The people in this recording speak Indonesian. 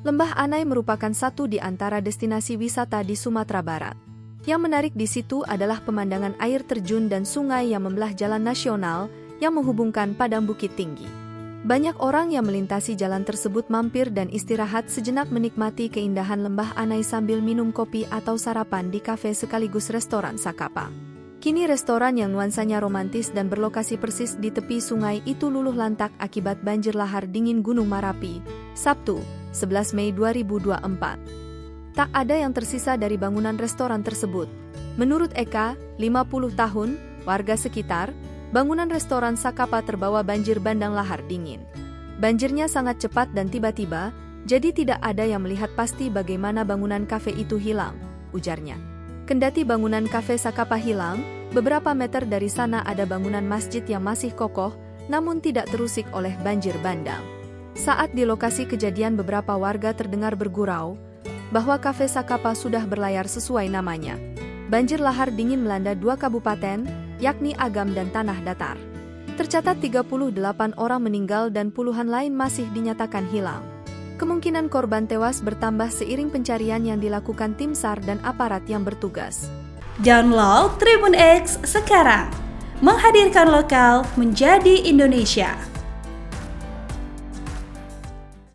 Lembah Anai merupakan satu di antara destinasi wisata di Sumatera Barat. Yang menarik di situ adalah pemandangan air terjun dan sungai yang membelah jalan nasional yang menghubungkan padang bukit tinggi. Banyak orang yang melintasi jalan tersebut mampir dan istirahat sejenak menikmati keindahan Lembah Anai sambil minum kopi atau sarapan di kafe sekaligus restoran Sakapa. Kini restoran yang nuansanya romantis dan berlokasi persis di tepi sungai itu luluh lantak akibat banjir lahar dingin Gunung Marapi, Sabtu, 11 Mei 2024. Tak ada yang tersisa dari bangunan restoran tersebut. Menurut Eka, 50 tahun, warga sekitar, bangunan restoran Sakapa terbawa banjir bandang lahar dingin. Banjirnya sangat cepat dan tiba-tiba, jadi tidak ada yang melihat pasti bagaimana bangunan kafe itu hilang, ujarnya. Kendati bangunan kafe Sakapa hilang, beberapa meter dari sana ada bangunan masjid yang masih kokoh, namun tidak terusik oleh banjir bandang. Saat di lokasi kejadian beberapa warga terdengar bergurau, bahwa kafe Sakapa sudah berlayar sesuai namanya. Banjir lahar dingin melanda 2 kabupaten, yakni Agam dan Tanah Datar. Tercatat 38 orang meninggal dan puluhan lain masih dinyatakan hilang. Kemungkinan korban tewas bertambah seiring pencarian yang dilakukan tim SAR dan aparat yang bertugas. Download Tribun X sekarang, menghadirkan lokal menjadi Indonesia.